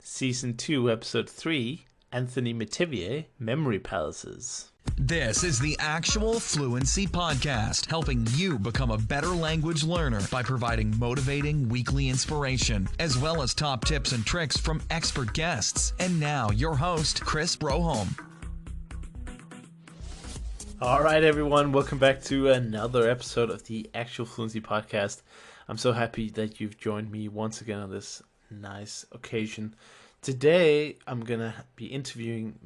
Season 2, Episode 3, Anthony Metivier, Memory Palaces. This is the Actual Fluency Podcast, helping you become a better language learner by providing motivating weekly inspiration, as well as top tips and tricks from expert guests. And now, your host, Chris Broholm. All right, everyone, welcome back to another episode of the Actual Fluency Podcast. I'm so happy that you've joined me once again on this nice occasion. Today, I'm going to be interviewing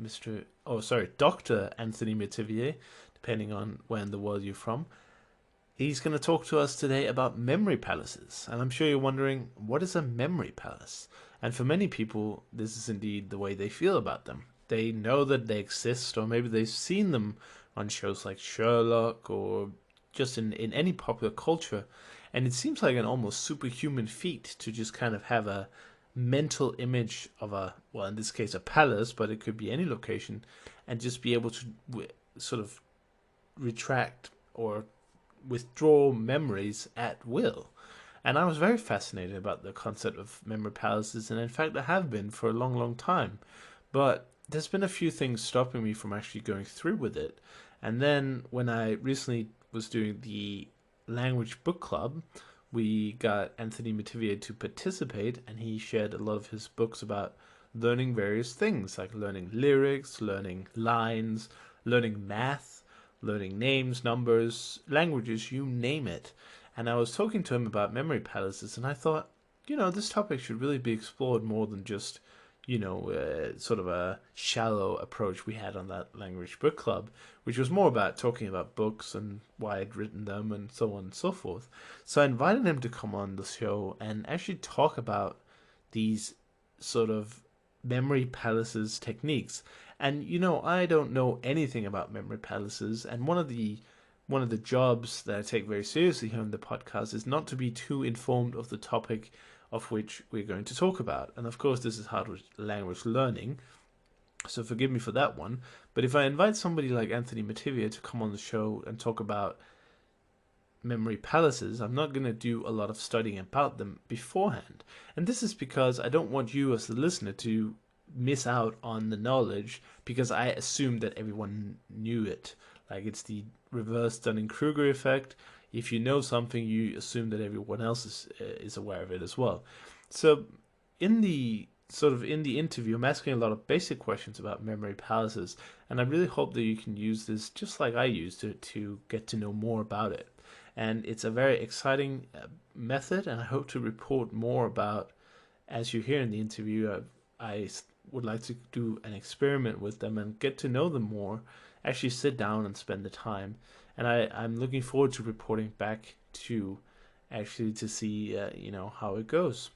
Dr. Anthony Metivier, depending on where in the world you're from. He's going to talk to us today about memory palaces. And I'm sure you're wondering, what is a memory palace? And for many people, this is indeed the way they feel about them. They know that they exist, or maybe they've seen them on shows like Sherlock, or just in any popular culture. And it seems like an almost superhuman feat to just kind of have a mental image of in this case, a palace, but it could be any location, and just be able to sort of retract or withdraw memories at will. And I was very fascinated about the concept of memory palaces, and in fact I have been for a long, long time. But there's been a few things stopping me from actually going through with it. And then when I recently was doing the language book club, we got Anthony Metivier to participate, and he shared a lot of his books about learning various things, like learning lyrics, learning lines, learning math, learning names, numbers, languages, you name it. And I was talking to him about memory palaces, and I thought, this topic should really be explored more than just, sort of a shallow approach we had on that language book club, which was more about talking about books and why I'd written them and so on and so forth. So I invited him to come on the show and actually talk about these sort of memory palaces techniques. And, I don't know anything about memory palaces, and one of the jobs that I take very seriously here on the podcast is not to be too informed of the topic of which we're going to talk about. And of course, this is hard with language learning, so forgive me for that one. But if I invite somebody like Anthony Metivier to come on the show and talk about memory palaces, I'm not going to do a lot of studying about them beforehand. And this is because I don't want you as the listener to miss out on the knowledge, because I assumed that everyone knew it. Like, it's the reverse Dunning-Kruger effect. If you know something, you assume that everyone else is aware of it as well. So in the interview, I'm asking a lot of basic questions about memory palaces, and I really hope that you can use this just like I used it to get to know more about it. And it's a very exciting method, and I hope to report more about, as you hear in the interview. I would like to do an experiment with them and get to know them more, actually sit down and spend the time. And I'm looking forward to reporting back to see how it goes.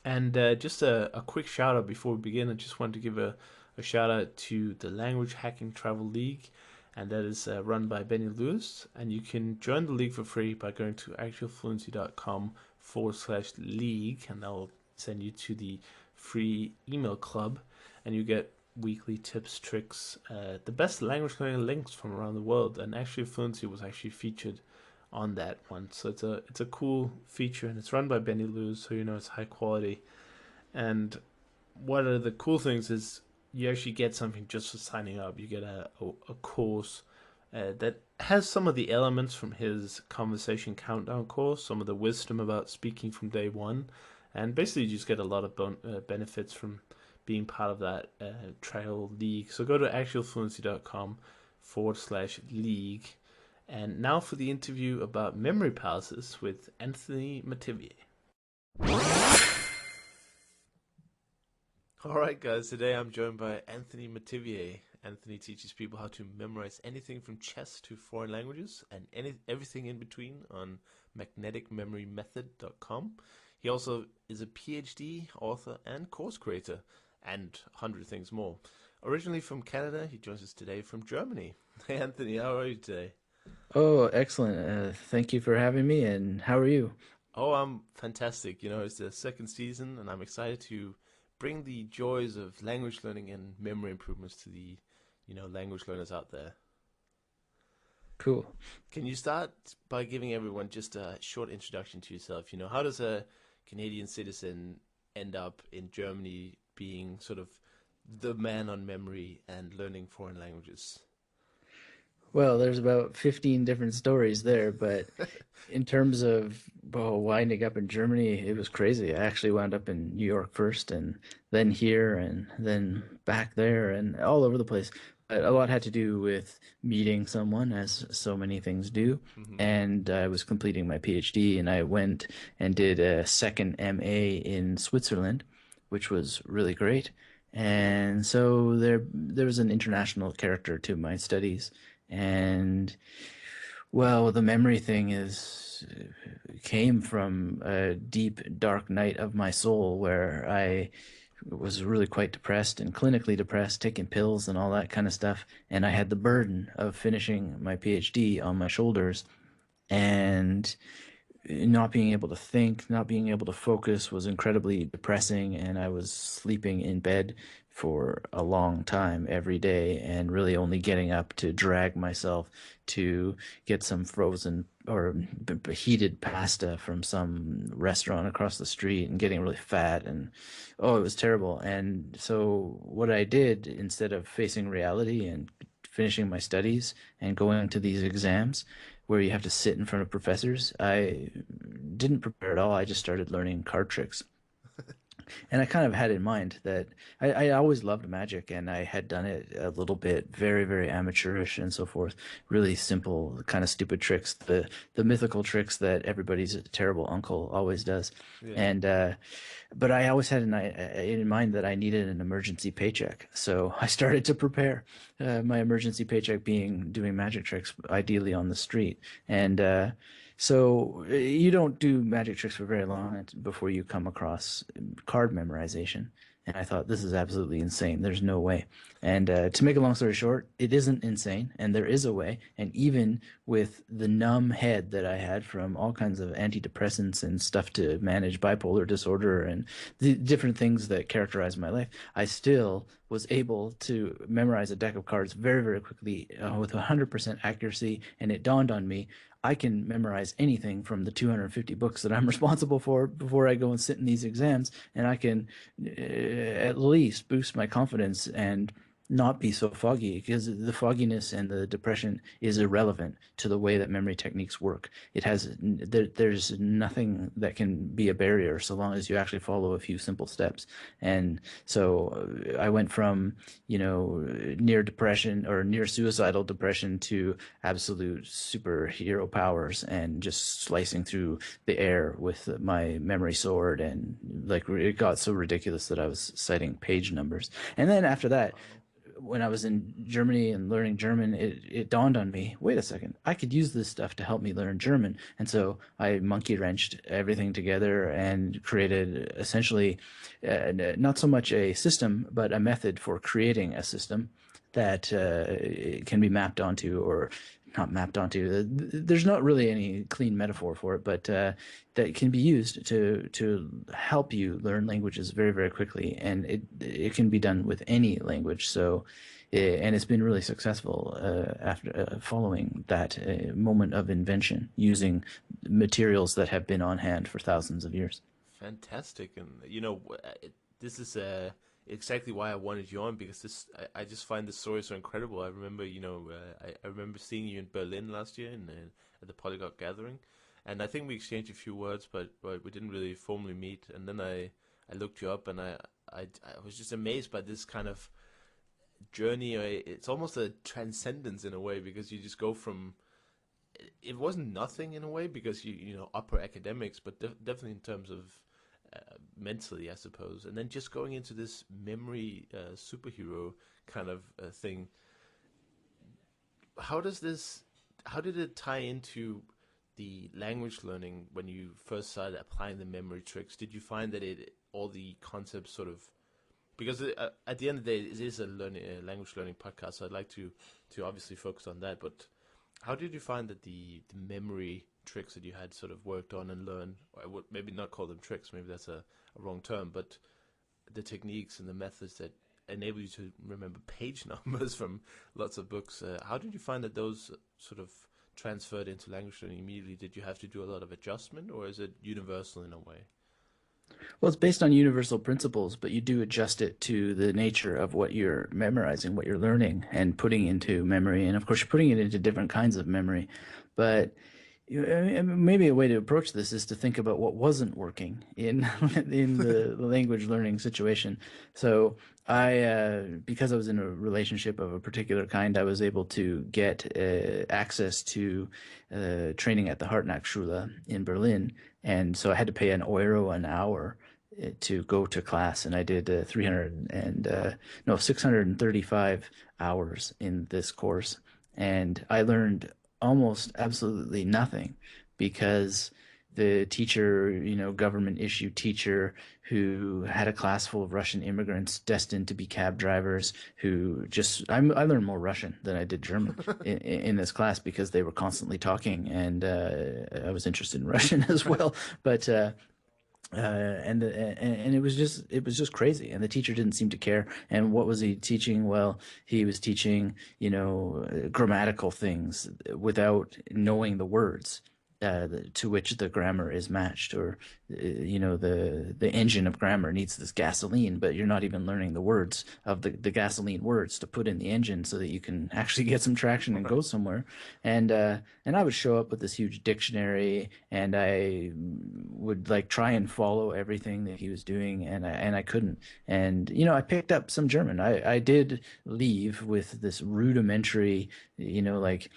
And just a quick shout out before we begin. I just wanted to give a shout out to the Language Hacking Travel League, and that is run by Benny Lewis. And you can join the league for free by going to actualfluency.com/league, and that'll send you to the free email club, and you get weekly tips, tricks, the best language learning links from around the world. And Actual Fluency was actually featured on that one, so it's a cool feature, and it's run by Benny Lewis, so it's high quality. And one of the cool things is you actually get something just for signing up. You get a course that has some of the elements from his conversation countdown course, some of the wisdom about speaking from day one, and basically you just get a lot of benefits from being part of that trail league. So go to actualfluency.com/league. And now for the interview about memory palaces with Anthony Metivier. All right, guys, today I'm joined by Anthony Metivier. Anthony teaches people how to memorize anything from chess to foreign languages and everything in between on magneticmemorymethod.com. He also is a PhD, author, and course creator, and 100 things more. Originally from Canada, he joins us today from Germany. Hey, Anthony, how are you today? Oh, excellent. Thank you for having me, and how are you? Oh, I'm fantastic. It's the second season, and I'm excited to bring the joys of language learning and memory improvements to the, language learners out there. Cool. Can you start by giving everyone just a short introduction to yourself? How does a Canadian citizen end up in Germany being sort of the man on memory and learning foreign languages? Well, there's about 15 different stories there, but in terms of winding up in Germany, it was crazy. I actually wound up in New York first, and then here, and then back there, and all over the place. But a lot had to do with meeting someone, as so many things do. Hmm. And I was completing my PhD, and I went and did a second MA in Switzerland, which was really great. And so there was an international character to my studies. And well, the memory thing is came from a deep, dark night of my soul where I was really quite depressed and clinically depressed, taking pills and all that kind of stuff. And I had the burden of finishing my PhD on my shoulders. And not being able to think, not being able to focus was incredibly depressing, and I was sleeping in bed for a long time every day and really only getting up to drag myself to get some frozen or heated pasta from some restaurant across the street and getting really fat, and oh, it was terrible. And so what I did, instead of facing reality and finishing my studies and going to these exams where you have to sit in front of professors, I didn't prepare at all. I just started learning card tricks. And I kind of had in mind that I always loved magic, and I had done it a little bit, very, very amateurish and so forth. Really simple, kind of stupid tricks, the mythical tricks that everybody's terrible uncle always does. Yeah. And but I always had in mind that I needed an emergency paycheck, so I started to prepare. My emergency paycheck being doing magic tricks, ideally on the street, and so you don't do magic tricks for very long before you come across card memorization. And I thought, this is absolutely insane. There's no way. And to make a long story short, it isn't insane, and there is a way. And even with the numb head that I had from all kinds of antidepressants and stuff to manage bipolar disorder and the different things that characterize my life, I still was able to memorize a deck of cards very, very quickly with 100% accuracy. And it dawned on me, I can memorize anything from the 250 books that I'm responsible for before I go and sit in these exams, and I can at least boost my confidence and not be so foggy, because the fogginess and the depression is irrelevant to the way that memory techniques work. There's nothing that can be a barrier so long as you actually follow a few simple steps. And so I went from, near depression or near suicidal depression to absolute superhero powers and just slicing through the air with my memory sword. And like, it got so ridiculous that I was citing page numbers. And then after that, when I was in Germany and learning German, it dawned on me, wait a second, I could use this stuff to help me learn German. And so I monkey wrenched everything together and created essentially not so much a system, but a method for creating a system that can be mapped onto, or not mapped onto. There's not really any clean metaphor for it, but that can be used to help you learn languages very, very quickly, and it can be done with any language. So, and it's been really successful after following that moment of invention, using materials that have been on hand for thousands of years. Fantastic, and this is exactly why I wanted you on, because I just find this story so incredible. I remember, I remember seeing you in Berlin last year at the Polyglot Gathering, and I think we exchanged a few words, but we didn't really formally meet. And then I looked you up, and I was just amazed by this kind of journey. It's almost a transcendence in a way, because you just go from, it wasn't nothing in a way, because upper academics, but definitely in terms of mentally, I suppose, and then just going into this memory superhero kind of thing. How does this? How did it tie into the language learning when you first started applying the memory tricks? Did you find that all the concepts sort of, because at the end of the day, it is a language learning podcast, so I'd like to obviously focus on that. But how did you find that the memory tricks that you had sort of worked on and learned, or I would maybe not call them tricks, maybe that's a wrong term, but the techniques and the methods that enable you to remember page numbers from lots of books, how did you find that those sort of transferred into language learning immediately? Did you have to do a lot of adjustment, or is it universal in a way? Well, it's based on universal principles, but you do adjust it to the nature of what you're memorizing, what you're learning, and putting into memory. And of course, you're putting it into different kinds of memory. But I mean, maybe a way to approach this is to think about what wasn't working in in the language learning situation. So because I was in a relationship of a particular kind, I was able to get access to training at the Hartnackschule in Berlin, and so I had to pay an euro an hour to go to class, and I did 300 and no 635 hours in this course, and I learned almost absolutely nothing because the teacher, government issue teacher who had a class full of Russian immigrants destined to be cab drivers who I learned more Russian than I did German in this class because they were constantly talking, and I was interested in Russian as well. But and it was just crazy, and the teacher didn't seem to care. And what was he teaching? Well, he was teaching grammatical things without knowing the words to which the grammar is matched, or the engine of grammar needs this gasoline, but you're not even learning the words of the gasoline words to put in the engine so that you can actually get some traction and go somewhere. And I would show up with this huge dictionary, and I would like try and follow everything that he was doing, and I couldn't. And I picked up some German. I did leave with this rudimentary, like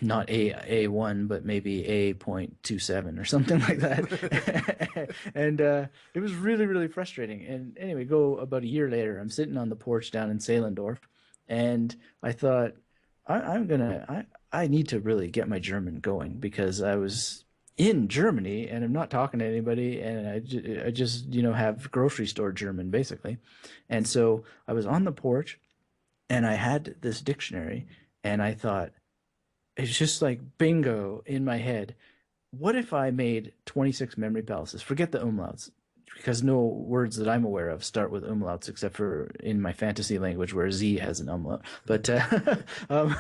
not A1, but maybe A.27 or something like that. And it was really, really frustrating. And anyway, go about a year later, I'm sitting on the porch down in Saelendorf, and I thought, I need to really get my German going, because I was in Germany and I'm not talking to anybody, and I just have grocery store German basically. And so I was on the porch, and I had this dictionary, and I thought, it's just like bingo in my head. What if I made 26 memory palaces? Forget the umlauts, because no words that I'm aware of start with umlauts except for in my fantasy language where Z has an umlaut. But um,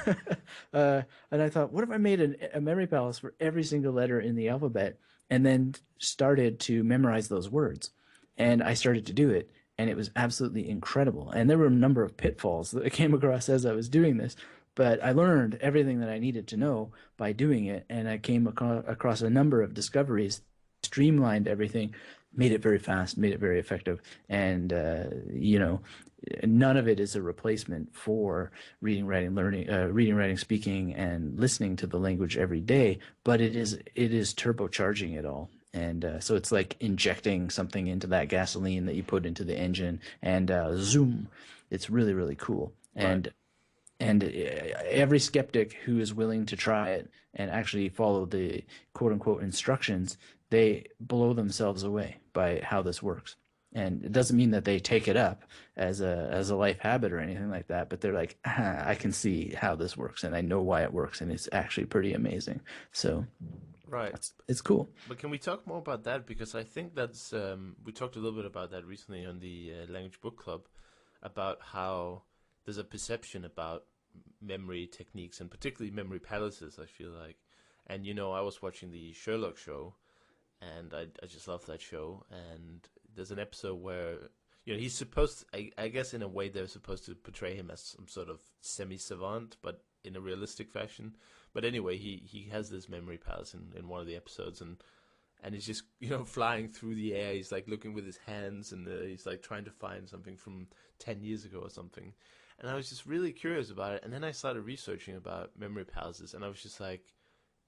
and I thought, what if I made a memory palace for every single letter in the alphabet, and then started to memorize those words? And I started to do it, and it was absolutely incredible. And there were a number of pitfalls that I came across as I was doing this, but I learned everything that I needed to know by doing it, and I came across a number of discoveries, streamlined everything, made it very fast, made it very effective, and none of it is a replacement for reading, writing, learning, reading, writing, speaking, and listening to the language every day. But it is turbocharging it all. And so it's like injecting something into that gasoline that you put into the engine, and zoom, it's really, really cool. Right. And every skeptic who is willing to try it and actually follow the quote unquote instructions, they blow themselves away by how this works. And it doesn't mean that they take it up as a life habit or anything like that, but they're like, I can see how this works, and I know why it works, and it's actually pretty amazing. So Right. it's cool. But can we talk more about that? Because I think that's we talked a little bit about that recently on the Language Book Club, about how there's a perception about memory techniques, and particularly memory palaces, I feel like. And I was watching the Sherlock show, and I just love that show. And there's an episode where he's supposed I guess in a way they're supposed to portray him as some sort of semi-savant, but in a realistic fashion. But anyway, he has this memory palace in one of the episodes, and he's just flying through the air. He's like looking with his hands, and he's like trying to find something from 10 years ago or something. And I was just really curious about it. And then I started researching about memory palaces, and I was just like,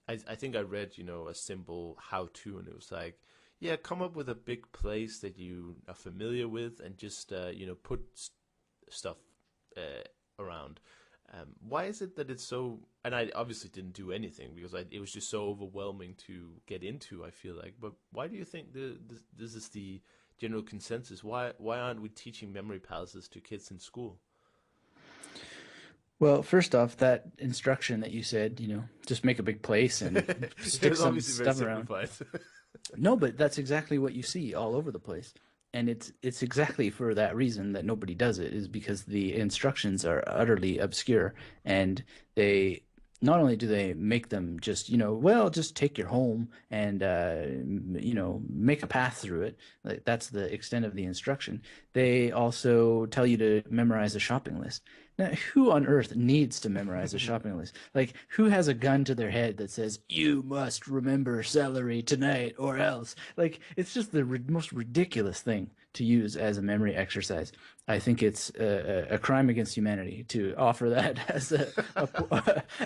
I think I read, a simple how-to, and it was like, yeah, come up with a big place that you are familiar with, and just, put stuff around. Why is it that it's so, and I obviously didn't do anything because it was just so overwhelming to get into, I feel like, but why do you think this is the general consensus? Why aren't we teaching memory palaces to kids in school? Well, first off, that instruction that you said, just make a big place and stick It's some obviously very stuff around. simplified. No, but that's exactly what you see all over the place. And it's exactly for that reason that nobody does it, is because the instructions are utterly obscure, and they not only do they make them just, well, just take your home and, make a path through it. Like, that's the extent of the instruction. They also tell you to memorize a shopping list. Now, who on earth needs to memorize a shopping list? Like, who has a gun to their head that says, you must remember celery tonight or else? Like, it's just the most ridiculous thing to use as a memory exercise. I think it's a crime against humanity to offer that as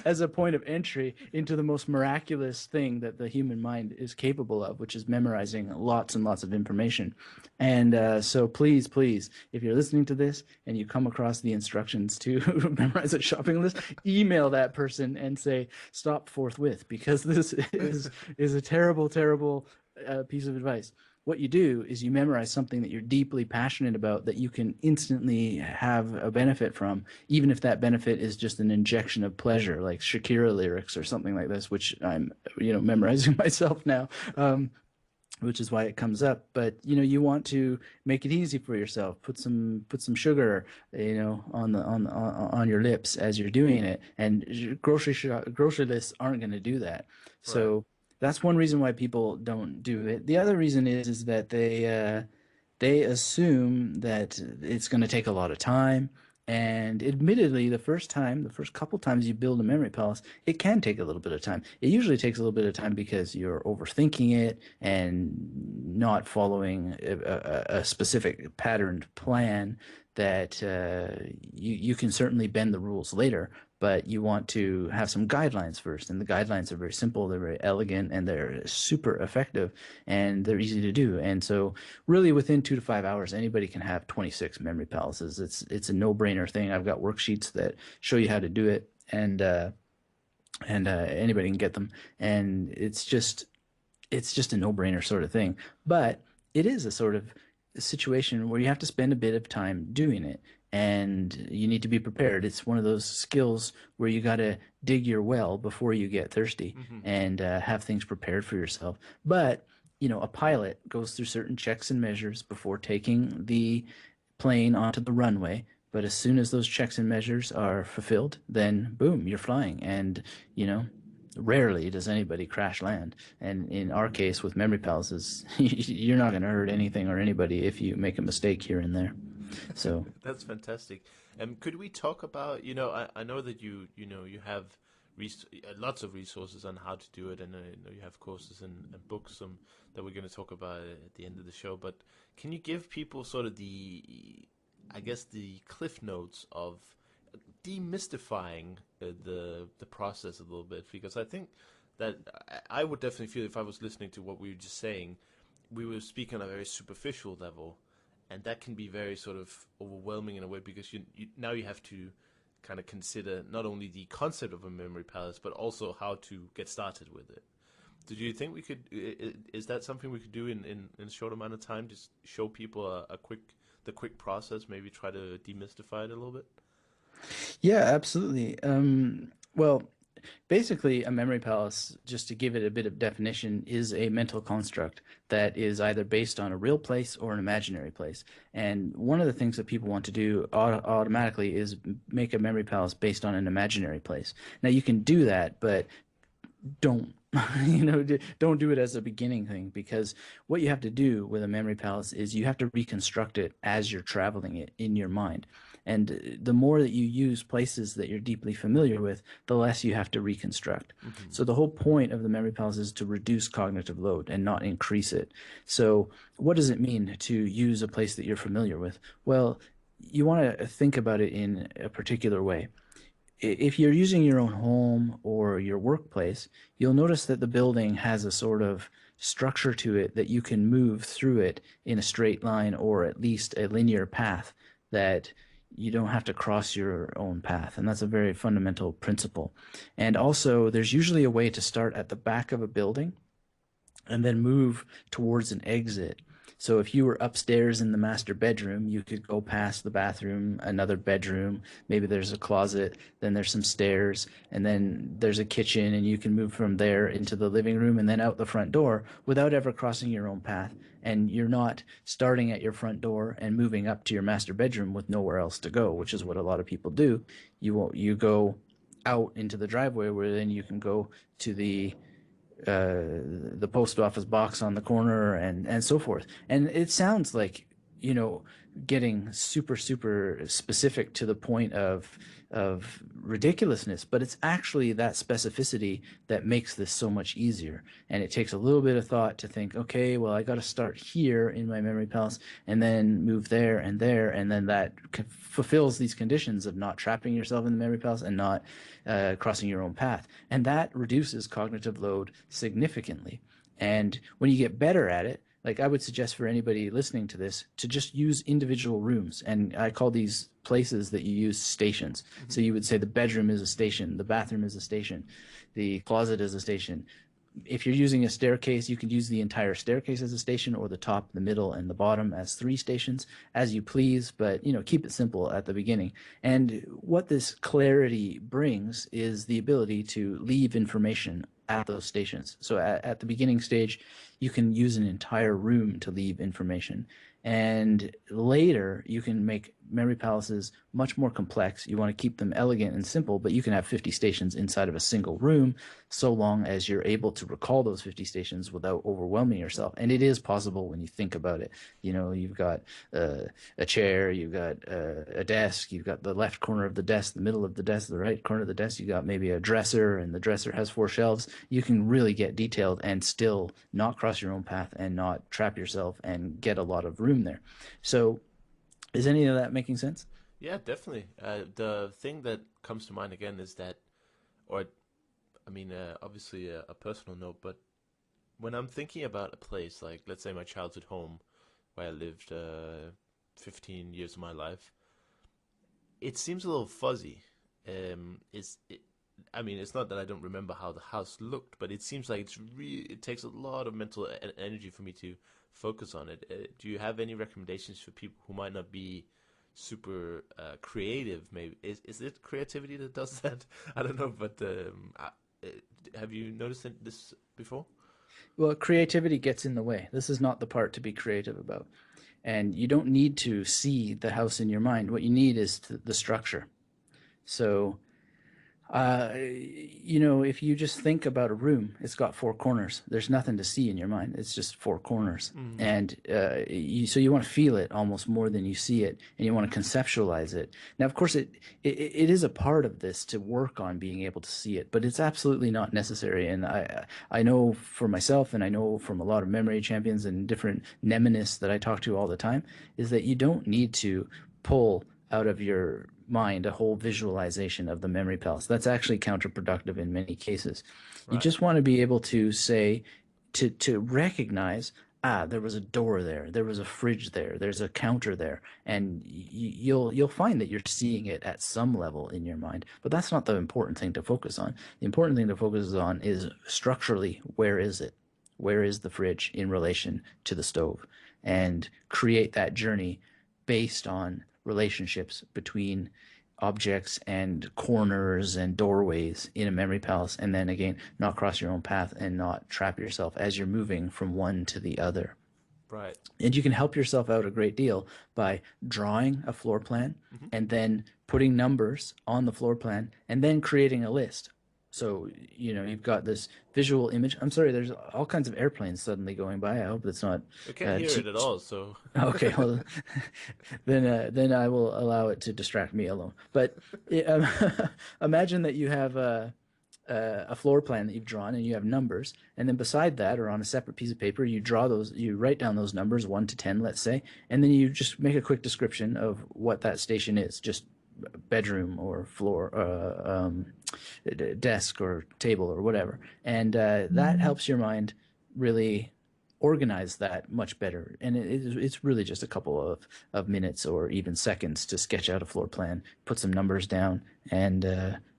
as a point of entry into the most miraculous thing that the human mind is capable of, which is memorizing lots and lots of information. And so please, please, if you're listening to this and you come across the instructions to memorize a shopping list, email that person and say, stop forthwith, because this is a terrible, terrible piece of advice. What you do is you memorize something that you're deeply passionate about that you can instantly have a benefit from, even if that benefit is just an injection of pleasure, like Shakira lyrics or something like this, which I'm, memorizing myself now, which is why it comes up. But, you want to make it easy for yourself. Put some sugar, on your lips as you're doing it. And grocery lists aren't going to do that. So. Right. That's one reason why people don't do it. The other reason is that they assume that it's going to take a lot of time. And admittedly, the first couple times you build a memory palace, it can take a little bit of time. It usually takes a little bit of time because you're overthinking it and not following a specific patterned plan that you can certainly bend the rules later, but you want to have some guidelines first. And the guidelines are very simple, they're very elegant, and they're super effective, and they're easy to do. And so really within 2 to 5 hours, anybody can have 26 memory palaces. It's a no-brainer thing. I've got worksheets that show you how to do it, and anybody can get them. And it's just a no-brainer sort of thing. But it is a sort of situation where you have to spend a bit of time doing it, and you need to be prepared. It's one of those skills where you got to dig your well before you get thirsty, and have things prepared for yourself. But a pilot goes through certain checks and measures before taking the plane onto the runway. But as soon as those checks and measures are fulfilled, then boom, you're flying. And rarely does anybody crash land. And in our case with memory palaces, you're not going to hurt anything or anybody if you make a mistake here and there. So that's fantastic. Could we talk about, I know that you have lots of resources on how to do it, and you have courses and books that we're going to talk about at the end of the show. But can you give people sort of the cliff notes of demystifying the process a little bit? Because I think that I would definitely feel, if I was listening to what we were just saying, we were speaking on a very superficial level, and that can be very sort of overwhelming in a way, because now you have to kind of consider not only the concept of a memory palace, but also how to get started with it. Do you think we could? Is that something we could do in a short amount of time? Just show people the quick process, maybe try to demystify it a little bit. Yeah, absolutely. Well, basically, a memory palace, just to give it a bit of definition, is a mental construct that is either based on a real place or an imaginary place. And one of the things that people want to do automatically is make a memory palace based on an imaginary place. Now, you can do that, but don't don't do it as a beginning thing, because what you have to do with a memory palace is you have to reconstruct it as you're traveling it in your mind. And the more that you use places that you're deeply familiar with, the less you have to reconstruct. So the whole point of the memory palace is to reduce cognitive load and not increase it. So what does it mean to use a place that you're familiar with? Well, you want to think about it in a particular way. If you're using your own home or your workplace, you'll notice that the building has a sort of structure to it that you can move through it in a straight line, or at least a linear path, that you don't have to cross your own path. And that's a very fundamental principle. And also, there's usually a way to start at the back of a building and then move towards an exit. So if you were upstairs in the master bedroom, you could go past the bathroom, another bedroom, maybe there's a closet, then there's some stairs, and then there's a kitchen, and you can move from there into the living room and then out the front door without ever crossing your own path. And you're not starting at your front door and moving up to your master bedroom with nowhere else to go, which is what a lot of people do. You go out into the driveway, where then you can go to the post office box on the corner and so forth. And it sounds like, getting super, super specific to the point of ridiculousness, but it's actually that specificity that makes this so much easier. And it takes a little bit of thought to think, okay, well, I got to start here in my memory palace and then move there, and then that fulfills these conditions of not trapping yourself in the memory palace and not crossing your own path. And that reduces cognitive load significantly. And when you get better at it, like, I would suggest for anybody listening to this to just use individual rooms. And I call these places that you use stations. Mm-hmm. So you would say the bedroom is a station, the bathroom is a station, the closet is a station. If you're using a staircase, you can use the entire staircase as a station, or the top, the middle, and the bottom as 3 stations, as you please. But, keep it simple at the beginning. And what this clarity brings is the ability to leave information at those stations. So at the beginning stage, you can use an entire room to leave information. And later, you can make memory palaces much more complex. You want to keep them elegant and simple, but you can have 50 stations inside of a single room, so long as you're able to recall those 50 stations without overwhelming yourself. And it is possible when you think about it. You've got a chair, you've got a desk, you've got the left corner of the desk, the middle of the desk, the right corner of the desk, you got maybe a dresser, and the dresser has 4 shelves. You can really get detailed and still not cross your own path and not trap yourself and get a lot of room there. So is any of that making sense? Yeah, definitely. The thing that comes to mind again is that, or I mean, obviously a personal note, but when I'm thinking about a place, like let's say my childhood home, where I lived 15 years of my life, it seems a little fuzzy. I mean, it's not that I don't remember how the house looked, but it seems like it takes a lot of mental energy for me to focus on it. Do you have any recommendations for people who might not be super creative? Maybe is it creativity that does that? I don't know, but have you noticed this before? Well, creativity gets in the way. This is not the part to be creative about. And you don't need to see the house in your mind. What you need is the structure. So if you just think about a room, it's got 4 corners. There's nothing to see in your mind. It's just 4 corners. Mm-hmm. And so you want to feel it almost more than you see it, and you want to conceptualize it. Now, of course, it is a part of this to work on being able to see it, but it's absolutely not necessary. And I know for myself, and I know from a lot of memory champions and different mnemonists that I talk to all the time, is that you don't need to pull out of your mind a whole visualization of the memory palace. That's actually counterproductive in many cases. Right. You just want to be able to say, to recognize, there was a door there was a fridge there's a counter there, and you'll find that you're seeing it at some level in your mind. But that's not the important thing to focus on. The important thing to focus on is structurally, where is it? Where is the fridge in relation to the stove? And create that journey based on relationships between objects and corners and doorways in a memory palace, and then again, not cross your own path and not trap yourself as you're moving from one to the other. Right. And you can help yourself out a great deal by drawing a floor plan, mm-hmm. and then putting numbers on the floor plan, and then creating a list. So, you've got this visual image. I'm sorry, there's all kinds of airplanes suddenly going by. I hope that's not... I can't hear it at all, so... Okay, well, then I will allow it to distract me alone. But imagine that you have a floor plan that you've drawn, and you have numbers, and then beside that, or on a separate piece of paper, you write down those numbers, 1 to 10, let's say, and then you just make a quick description of what that station is, just bedroom or floor, desk or table or whatever. And that helps your mind really organize that much better. And it's really just a couple of minutes or even seconds to sketch out a floor plan, put some numbers down, and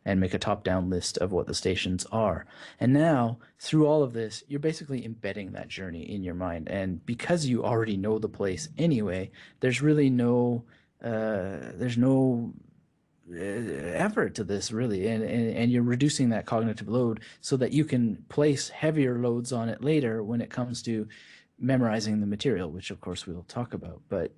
make a top-down list of what the stations are. And now, through all of this, you're basically embedding that journey in your mind. And because you already know the place anyway, there's really no effort to this, really, and you're reducing that cognitive load so that you can place heavier loads on it later when it comes to memorizing the material, which of course we'll talk about. But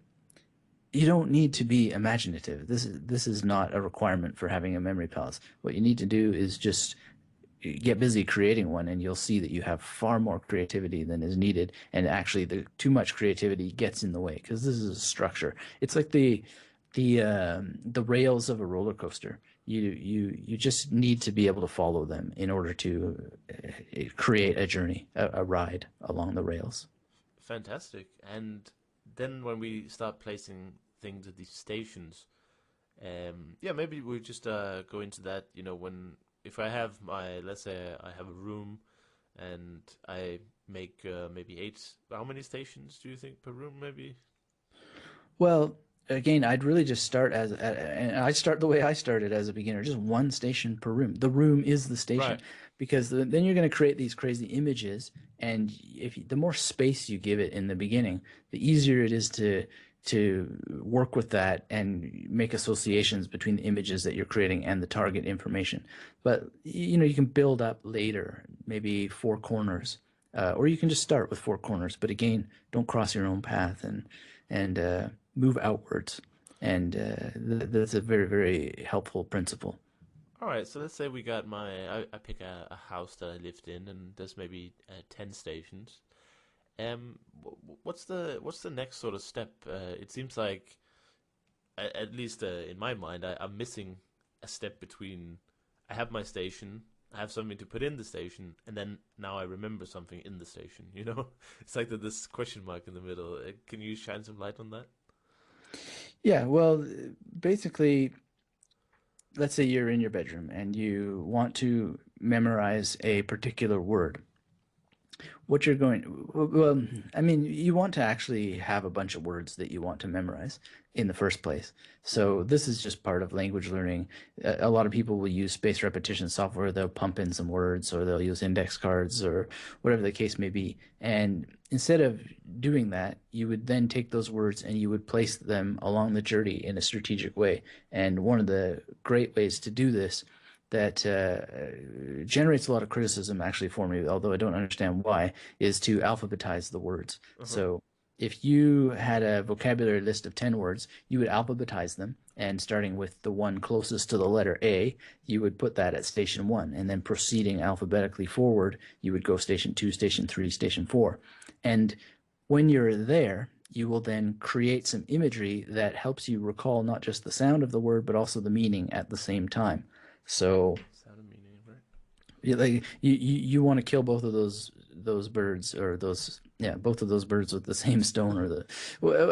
you don't need to be imaginative. This is not a requirement for having a memory palace. What you need to do is just get busy creating one, and you'll see that you have far more creativity than is needed. And actually, too much creativity gets in the way because this is a structure. It's like the rails of a roller coaster. You just need to be able to follow them in order to create a journey, a ride along the rails. Fantastic. And then when we start placing things at these stations, yeah, maybe we just go into that. When if I have let's say I have a room, and I make maybe eight. How many stations do you think per room? Maybe. Well, again, I'd really just start and I start the way I started as a beginner, just one station per room. The room is the station, Right. because then you're going to create these crazy images, and the more space you give it in the beginning, the easier it is to work with that and make associations between the images that you're creating and the target information. But you can build up later, maybe four corners, or you can just start with four corners. But again, don't cross your own path, and move outwards. And that's a very, very helpful principle. All right. So let's say we got I pick a house that I lived in, and there's maybe 10 stations. What's the next sort of step? It seems like, at least in my mind, I'm missing a step between. I have my station, I have something to put in the station, and then now I remember something in the station. It's like this question mark in the middle. Can you shine some light on that? Yeah, well, basically, let's say you're in your bedroom and you want to memorize a particular word. What you're going, well, I mean, you want to actually have a bunch of words that you want to memorize in the first place. So this is just part of language learning. A lot of people will use spaced repetition software. They'll pump in some words, or they'll use index cards, or whatever the case may be. And instead of doing that, you would then take those words and you would place them along the journey in a strategic way. And one of the great ways to do this that generates a lot of criticism actually for me, although I don't understand why, is to alphabetize the words. Uh-huh. So if you had a vocabulary list of 10 words, you would alphabetize them, and starting with the one closest to the letter A, you would put that at station one, and then proceeding alphabetically forward, you would go station two, station three, station four. And when you're there, you will then create some imagery that helps you recall not just the sound of the word, but also the meaning at the same time. So Sound of meaning, right? you want to kill both of those birds, or those, yeah, both of those birds with the same stone, or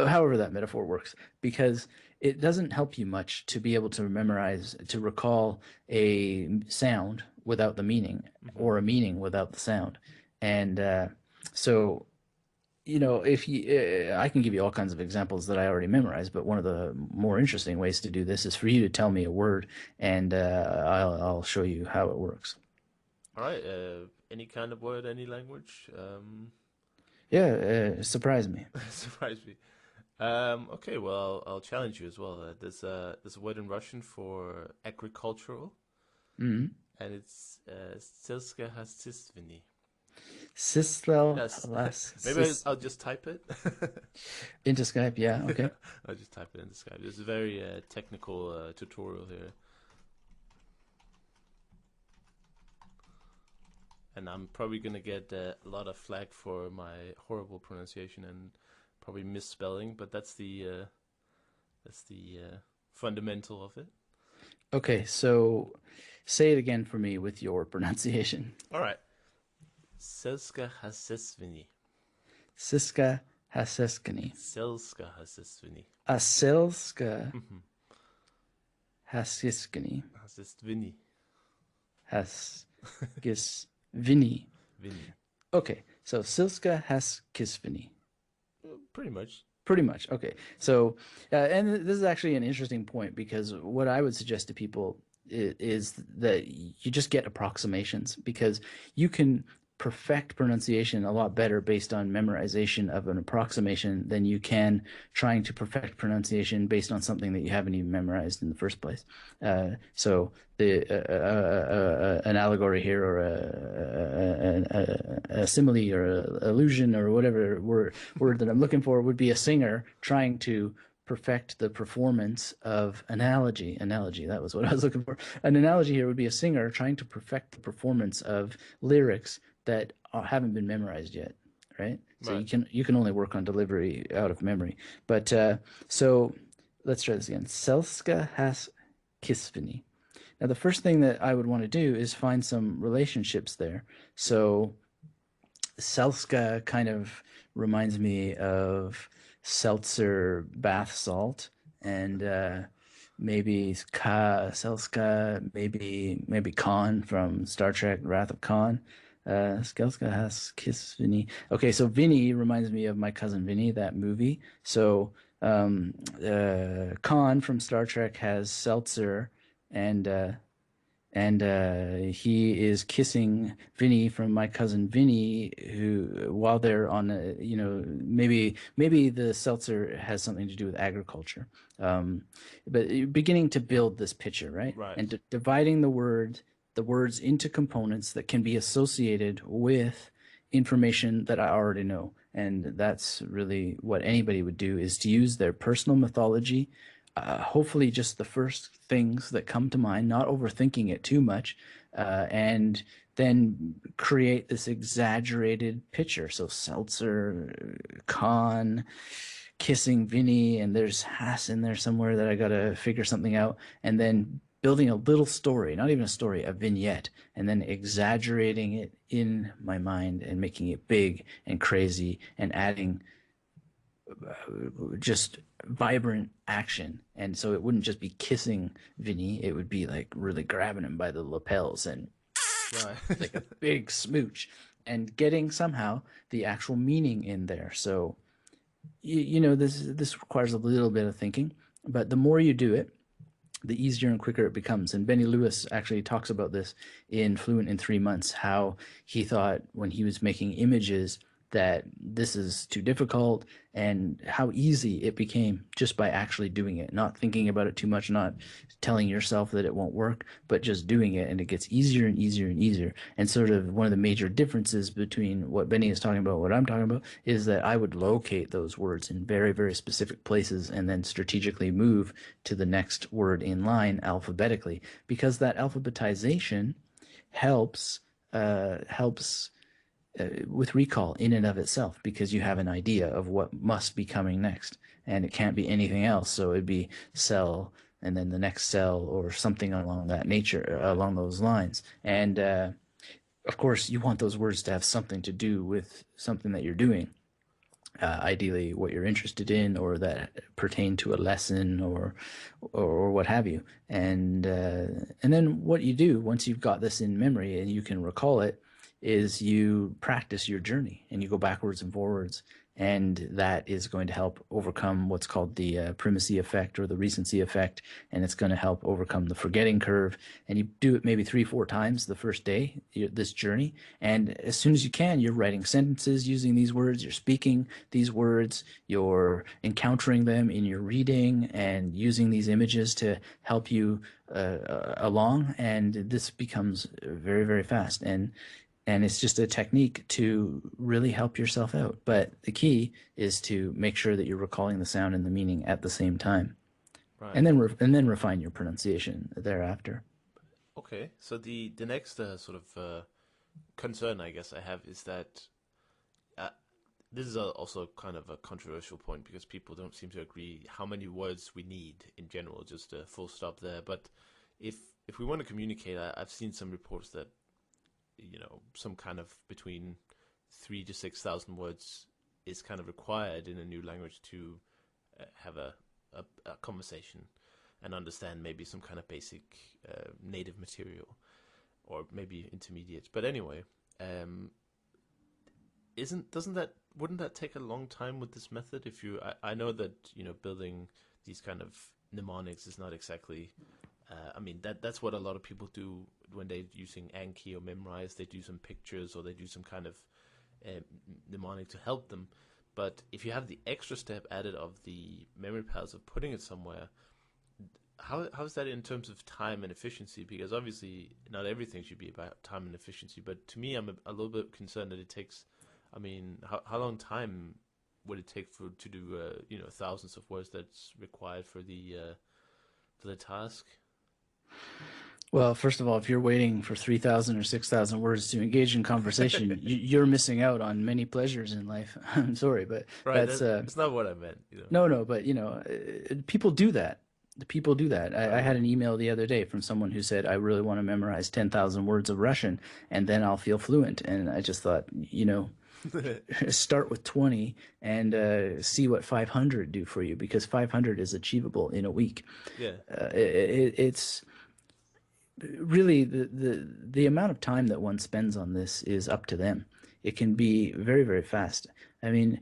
however that metaphor works, because it doesn't help you much to be able to memorize, to recall a sound without the meaning, Mm-hmm. or a meaning without the sound. And so if I can give you all kinds of examples that I already memorized, but one of the more interesting ways to do this is for you to tell me a word, and I'll show you how it works. All right. Any kind of word, any language. Yeah, surprise me. Surprise me. Okay. Well, I'll challenge you as well. There's a word in Russian for agricultural, Mm-hmm. and it's selskохозяйственный. Sistel Yes. halas Maybe sis I'll just type it. into Skype. Yeah, okay. I'll just type it in the Skype. This is a very technical tutorial here. And I'm probably gonna get a lot of flack for my horrible pronunciation and probably misspelling, but that's the fundamental of it. Okay, so say it again for me with your pronunciation. All right. Selska hasesvini. Siska haseskani. Selska hasesvini. Aselska hasiskani. Hasestvini. Haskisvini. Vini. Okay, so Silska haskisvini. Pretty much. Pretty much. Okay. So, and this is actually an interesting point, because what I would suggest to people is that you just get approximations, because you can perfect pronunciation a lot better based on memorization of an approximation than you can trying to perfect pronunciation based on something that you haven't even memorized in the first place. So an allegory here, or a simile, or a allusion, or whatever word that I'm looking for, would be a singer trying to perfect the performance of analogy. Analogy, that was what I was looking for. An analogy here would be a singer trying to perfect the performance of lyrics that haven't been memorized yet, right? So Right. you can only work on delivery out of memory. But so let's try this again. Selska has kisvini. Now, the first thing that I would want to do is find some relationships there. So Selska kind of reminds me of seltzer bath salt, and maybe Selska, maybe Khan from Star Trek Wrath of Khan. Skelska has kiss Vinny. Okay, so Vinny reminds me of my cousin Vinny, that movie. So Khan from Star Trek has seltzer, and he is kissing Vinny from my cousin Vinny, who while they're on a, maybe the seltzer has something to do with agriculture, but beginning to build this picture, right, Right. and dividing the words into components that can be associated with information that I already know. And that's really what anybody would do, is to use their personal mythology, hopefully just the first things that come to mind, not overthinking it too much, and then create this exaggerated picture. So Seltzer, Khan, kissing Vinny, and there's Haas in there somewhere that I gotta figure something out, and then building a little story, not even a story, a vignette, and then exaggerating it in my mind and making it big and crazy and adding just vibrant action. And so it wouldn't just be kissing Vinny, it would be like really grabbing him by the lapels and Right. like a big smooch and getting somehow the actual meaning in there. So this requires a little bit of thinking, but the more you do it, the easier and quicker it becomes. And Benny Lewis actually talks about this in Fluent in 3 Months, how he thought when he was making images that this is too difficult, and how easy it became just by actually doing it, not thinking about it too much, not telling yourself that it won't work, but just doing it. And it gets easier and easier and easier. And sort of one of the major differences between what Benny is talking about, what I'm talking about, is that I would locate those words in very, very specific places and then strategically move to the next word in line alphabetically, because that alphabetization helps with recall in and of itself, because you have an idea of what must be coming next, and it can't be anything else. So it'd be cell, and then the next cell, or something along that nature, along those lines. And of course, you want those words to have something to do with something that you're doing. Ideally, what you're interested in, or that pertain to a lesson, or what have you. And then what you do once you've got this in memory and you can recall it, is you practice your journey and you go backwards and forwards, and that is going to help overcome what's called the primacy effect or the recency effect, and it's going to help overcome the forgetting curve. And you do it maybe 3-4 times the first day, this journey, and as soon as you can, you're writing sentences using these words, you're speaking these words, you're encountering them in your reading and using these images to help you along, and this becomes very, very fast. And it's just a technique to really help yourself out. But the key is to make sure that you're recalling the sound and the meaning at the same time, Right. and then refine your pronunciation thereafter. Okay. So the next sort of concern I guess I have is that uh, this is also kind of a controversial point because people don't seem to agree how many words we need in general. Just a full stop there. But if if we want to communicate, I've seen some reports that some kind of between 3 to 6 thousand words is kind of required in a new language to have a conversation and understand maybe some kind of basic native material or maybe intermediate. But anyway, um, isn't doesn't that wouldn't that take a long time with this method? If you, I know that building these kind of mnemonics is not exactly. I mean that's what a lot of people do when they're using Anki or Memrise. They do some pictures or they do some kind of mnemonic to help them. But if you have the extra step added of the memory pals of putting it somewhere, how is that in terms of time and efficiency? Because obviously not everything should be about time and efficiency. But to me, I'm a little bit concerned that it takes. I mean, how long time would it take to do thousands of words that's required for the task? Well, first of all, if you're waiting for 3,000 or 6,000 words to engage in conversation, you're missing out on many pleasures in life. I'm sorry, but Right, that's not what I meant. no, but people do that. The people do that. I Right. had an email the other day from someone who said, I really want to memorize 10,000 words of Russian and then I'll feel fluent. And I just thought, start with 20 and see what 500 do for you, because 500 is achievable in a week. Yeah. It's really the amount of time that one spends on this is up to them. It can be very, very fast. I mean,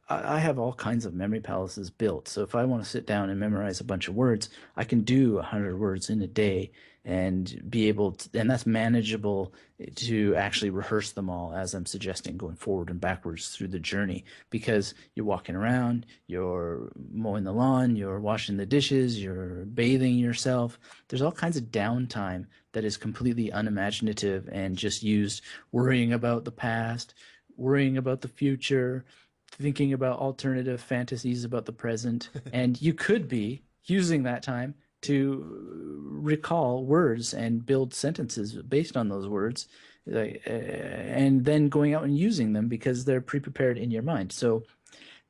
I have all kinds of memory palaces built. So if I want to sit down and memorize a bunch of words, I can do 100 words in a day and be able to, and that's manageable to actually rehearse them all, as I'm suggesting, going forward and backwards through the journey, because you're walking around, you're mowing the lawn, you're washing the dishes, you're bathing yourself. There's all kinds of downtime that is completely unimaginative and just used worrying about the past, worrying about the future, thinking about alternative fantasies about the present. And you could be using that time to recall words and build sentences based on those words, and then going out and using them because they're pre-prepared in your mind. So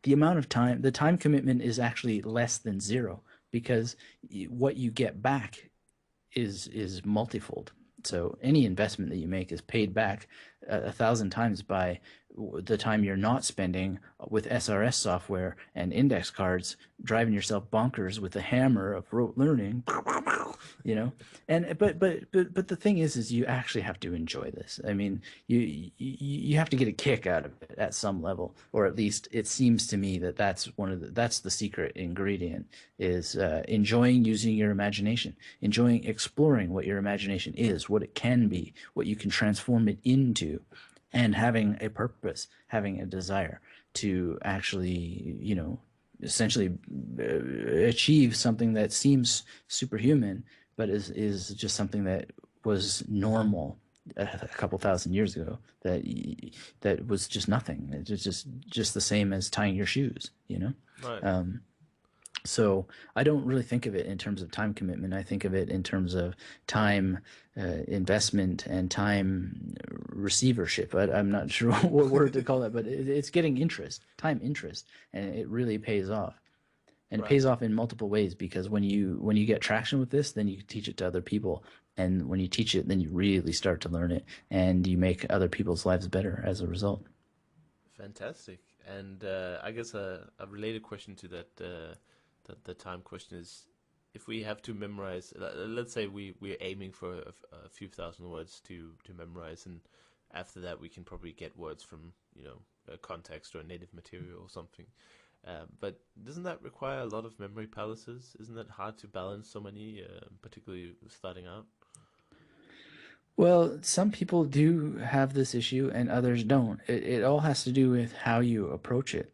the amount of time, the time commitment is actually less than zero, because what you get back is multifold. So any investment that you make is paid back 1,000 times by the time you're not spending with SRS software and index cards, driving yourself bonkers with the hammer of rote learning, And but the thing is you actually have to enjoy this. I mean, you have to get a kick out of it at some level, or at least it seems to me that that's the secret ingredient, is enjoying using your imagination, enjoying exploring what your imagination is, what it can be, what you can transform it into, and having a purpose, having a desire to actually, essentially achieve something that seems superhuman, but is just something that was normal a couple thousand years ago, that was just nothing. It's just the same as tying your shoes, Right. So I don't really think of it in terms of time commitment. I think of it in terms of time investment and time receivership. I'm not sure what word to call that, but it's getting interest, time interest, and it really pays off. And it Right. pays off in multiple ways, because when you get traction with this, then you teach it to other people. And when you teach it, then you really start to learn it, and you make other people's lives better as a result. Fantastic. And I guess a related question to that, the time question is, if we have to memorize, let's say we're aiming for a few thousand words to memorize, and after that we can probably get words from a context or a native material or something. But doesn't that require a lot of memory palaces? Isn't it hard to balance so many, particularly starting out? Well, some people do have this issue and others don't. It all has to do with how you approach it.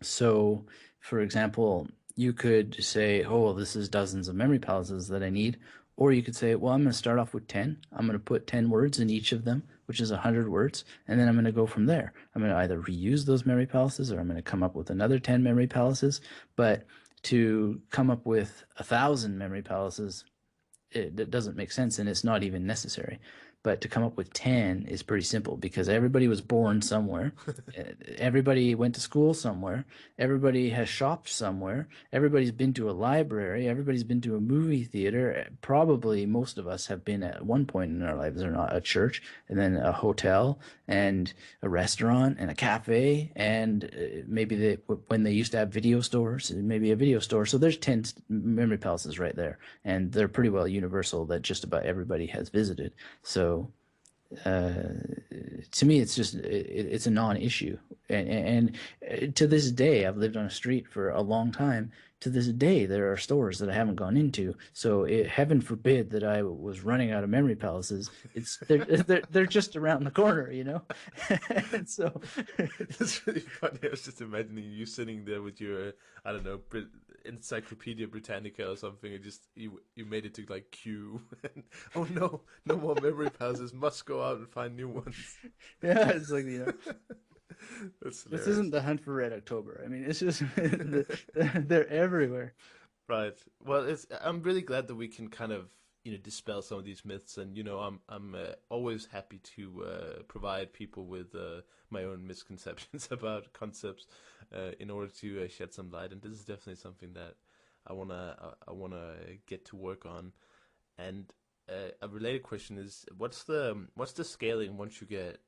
So, for example, you could say, oh, well, this is dozens of memory palaces that I need. Or you could say, well, I'm going to start off with 10. I'm going to put 10 words in each of them, which is 100 words. And then I'm going to go from there. I'm going to either reuse those memory palaces, or I'm going to come up with another 10 memory palaces. But to come up with 1,000 memory palaces, it doesn't make sense, and it's not even necessary. But to come up with 10 is pretty simple, because everybody was born somewhere. Everybody went to school somewhere. Everybody has shopped somewhere. Everybody's been to a library. Everybody's been to a movie theater. Probably most of us have been at one point in our lives or not, a church, and then a hotel, and a restaurant, and a cafe, and maybe when they used to have video stores, maybe a video store. So there's 10 memory palaces right there, and they're pretty well universal, that just about everybody has visited. So to me, it's a non-issue, and to this day, I've lived on a street for a long time. To this day, there are stores that I haven't gone into. So heaven forbid that I was running out of memory palaces. They're just around the corner, And so It's really funny. I was just imagining you sitting there with your, I don't know, Encyclopedia Britannica or something, and just you made it to like Q. And, oh no, no more memory palaces. Must go out and find new ones. yeah, it's like That's This isn't hilarious. the hunt for Red October. I mean, it's just they're everywhere. Right. Well, I'm really glad that we can kind of, dispel some of these myths, and I'm always happy to provide people with my own misconceptions about concepts in order to shed some light. And this is definitely something that I wanna get to work on. And a related question is, what's the scaling once you get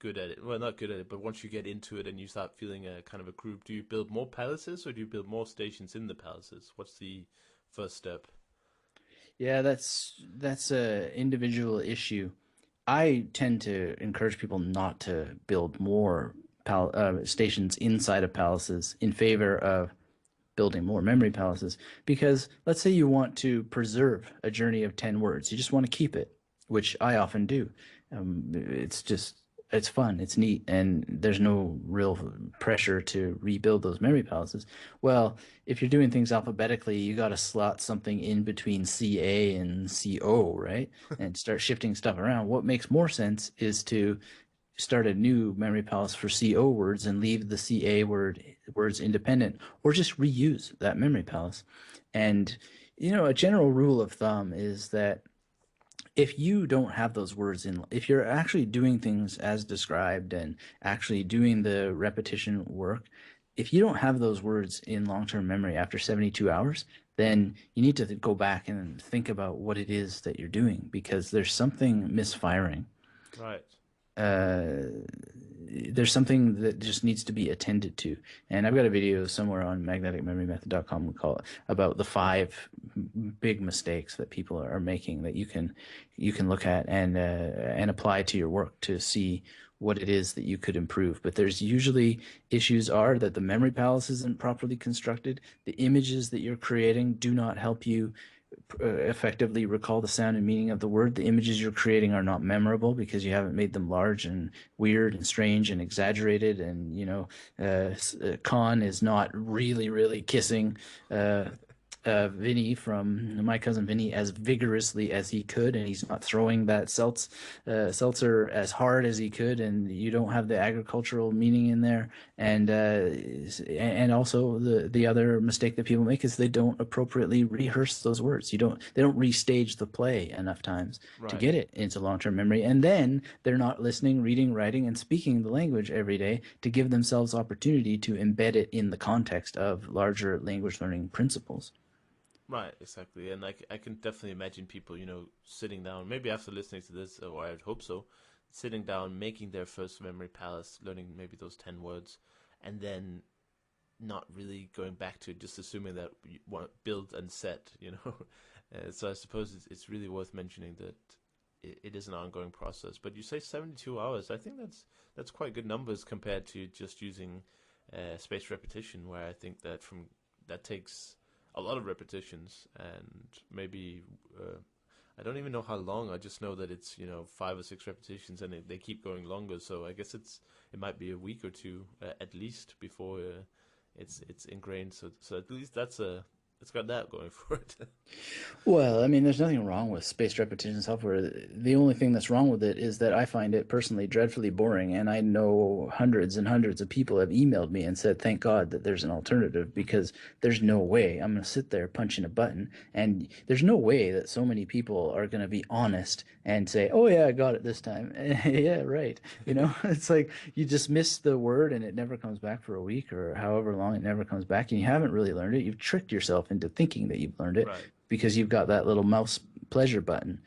good at it? Well, not good at it, but once you get into it and you start feeling a kind of a group, do you build more palaces or do you build more stations in the palaces? What's the first step? Yeah, that's a individual issue. I tend to encourage people not to build more stations inside of palaces in favor of building more memory palaces. Because let's say you want to preserve a journey of 10 words, you just want to keep it, which I often do. It's fun, it's neat, and there's no real pressure to rebuild those memory palaces. Well, if you're doing things alphabetically, you got to slot something in between CA and CO, right? And start shifting stuff around. What makes more sense is to start a new memory palace for CO words and leave the words independent, or just reuse that memory palace. And a general rule of thumb is that if you don't have those words in, if you're actually doing things as described and actually doing the repetition work, if you don't have those words in long-term memory after 72 hours, then you need to go back and think about what it is that you're doing, because there's something misfiring. Right. There's something that just needs to be attended to. And I've got a video somewhere on magneticmemorymethod.com about the 5 big mistakes that people are making that you can look at and apply to your work to see what it is that you could improve. But there's usually issues are that the memory palace isn't properly constructed. The images that you're creating do not help you effectively recall the sound and meaning of the word. The images you're creating are not memorable because you haven't made them large and weird and strange and exaggerated. And Khan is not really, really kissing Vinny from My Cousin Vinny as vigorously as he could, and he's not throwing that seltzer as hard as he could, and you don't have the agricultural meaning in there. And also the other mistake that people make is they don't appropriately rehearse those words. They don't restage the play enough times to Right. get it into long-term memory, and then they're not listening, reading, writing, and speaking the language every day to give themselves opportunity to embed it in the context of larger language learning principles. Right, exactly. And I can definitely imagine people, sitting down, maybe after listening to this, or I would hope so, sitting down, making their first memory palace, learning maybe those 10 words, and then not really going back to it, just assuming that you want build and set. So I suppose it's really worth mentioning that it is an ongoing process. But you say 72 hours. I think that's quite good numbers compared to just using spaced repetition, where I think that takes a lot of repetitions and maybe I don't even know how long. I just know that it's 5 or 6 repetitions and they keep going longer. So I guess it might be a week or two at least before it's ingrained. So at least it's got that going for it. Well, I mean, there's nothing wrong with spaced repetition software. The only thing that's wrong with it is that I find it personally dreadfully boring, and I know hundreds and hundreds of people have emailed me and said, "Thank God that there's an alternative," because there's no way I'm going to sit there punching a button, and there's no way that so many people are going to be honest and say, "Oh yeah, I got it this time." Yeah, right. It's like you just miss the word and it never comes back for a week or however long it never comes back, and you haven't really learned it. You've tricked yourself into thinking that you've learned it Right. because you've got that little mouse pleasure button,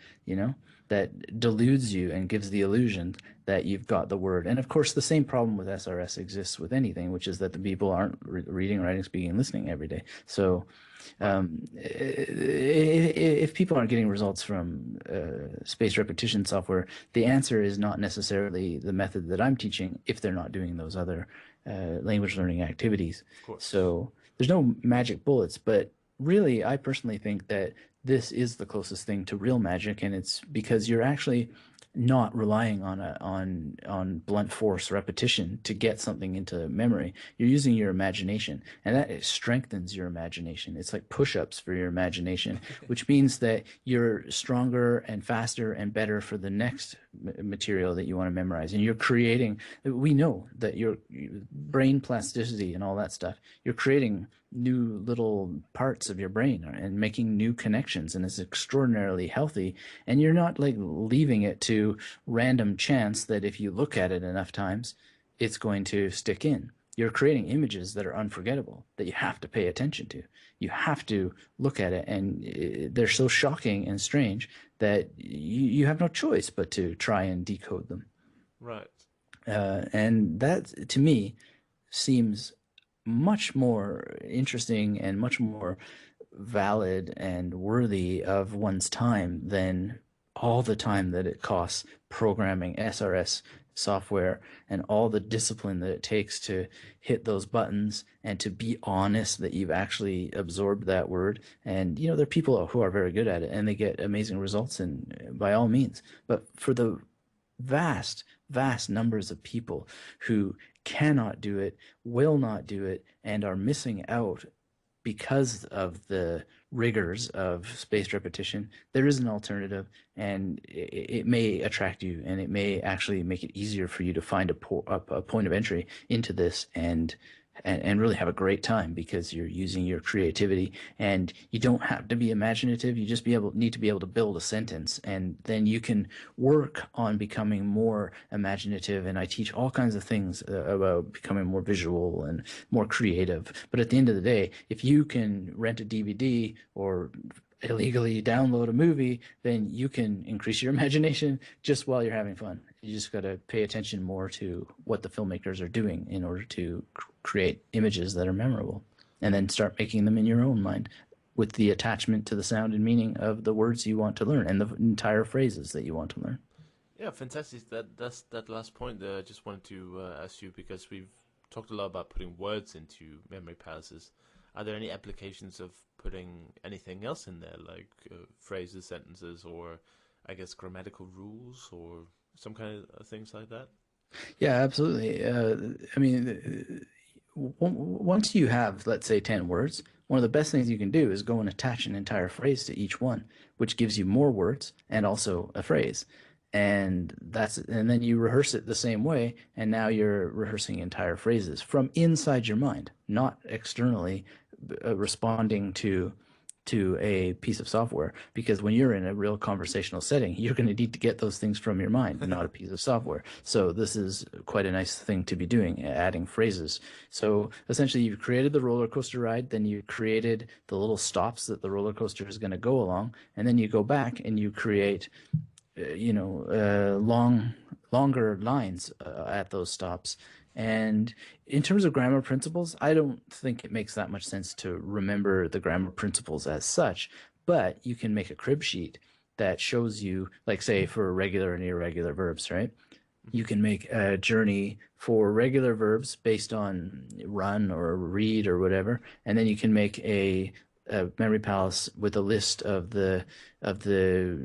that deludes you and gives the illusion that you've got the word. And of course, the same problem with SRS exists with anything, which is that the people aren't reading, writing, speaking, and listening every day. So Right. if people aren't getting results from spaced repetition software, the answer is not necessarily the method that I'm teaching if they're not doing those other language learning activities. Of course. So there's no magic bullets, but really, I personally think that this is the closest thing to real magic, and it's because you're actually not relying on blunt force repetition to get something into memory. You're using your imagination, and that it strengthens your imagination. It's like push-ups for your imagination, which means that you're stronger and faster and better for the next material that you want to memorize. And you're creating, we know that your brain plasticity and all that stuff, you're creating new little parts of your brain and making new connections, and it's extraordinarily healthy. And you're not like leaving it to random chance that if you look at it enough times it's going to stick in. You're creating images that are unforgettable, that you have to pay attention to. You have to look at it, and they're so shocking and strange that you have no choice but to try and decode them. Right. And that, to me, seems much more interesting and much more valid and worthy of one's time than all the time that it costs programming SRS software and all the discipline that it takes to hit those buttons and to be honest that you've actually absorbed that word. And there are people who are very good at it and they get amazing results, and by all means. But for the vast numbers of people who cannot do it, will not do it, and are missing out because of the rigors of spaced repetition, there is an alternative, and it may attract you, and it may actually make it easier for you to find a point of entry into this and really have a great time, because you're using your creativity, and you don't have to be imaginative. You just need to be able to build a sentence, and then you can work on becoming more imaginative. And I teach all kinds of things about becoming more visual and more creative. But at the end of the day, if you can rent a DVD or illegally download a movie, then you can increase your imagination just while you're having fun. You just got to pay attention more to what the filmmakers are doing in order to create images that are memorable, and then start making them in your own mind with the attachment to the sound and meaning of the words you want to learn and the entire phrases that you want to learn. Yeah, fantastic. That last point there, I just wanted to ask you, because we've talked a lot about putting words into memory palaces. Are there any applications of putting anything else in there, like phrases, sentences, or I guess grammatical rules, or some kind of things like that? Yeah, absolutely. I mean, once you have, let's say, 10 words, one of the best things you can do is go and attach an entire phrase to each one, which gives you more words and also a phrase. And then you rehearse it the same way, and now you're rehearsing entire phrases from inside your mind, not externally responding to a piece of software. Because when you're in a real conversational setting, you're going to need to get those things from your mind, not a piece of software. So this is quite a nice thing to be doing, adding phrases. So essentially, you've created the roller coaster ride, then you created the little stops that the roller coaster is going to go along, and then you go back and you create longer lines at those stops. And in terms of grammar principles, I don't think it makes that much sense to remember the grammar principles as such, but you can make a crib sheet that shows you, like, say, for regular and irregular verbs, right? You can make a journey for regular verbs based on run or read or whatever, and then you can make a memory palace with a list of the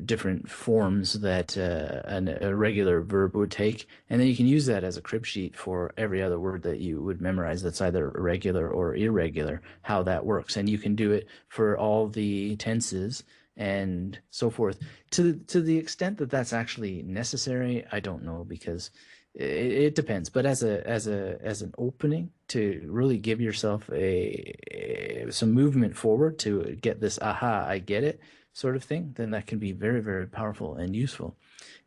different forms that a regular verb would take, and then you can use that as a crib sheet for every other word that you would memorize that's either regular or irregular, how that works. And you can do it for all the tenses and so forth. To the extent that that's actually necessary, I don't know, because it depends. But as an opening to really give yourself some movement forward to get this aha, I get it sort of thing, then that can be very, very powerful and useful.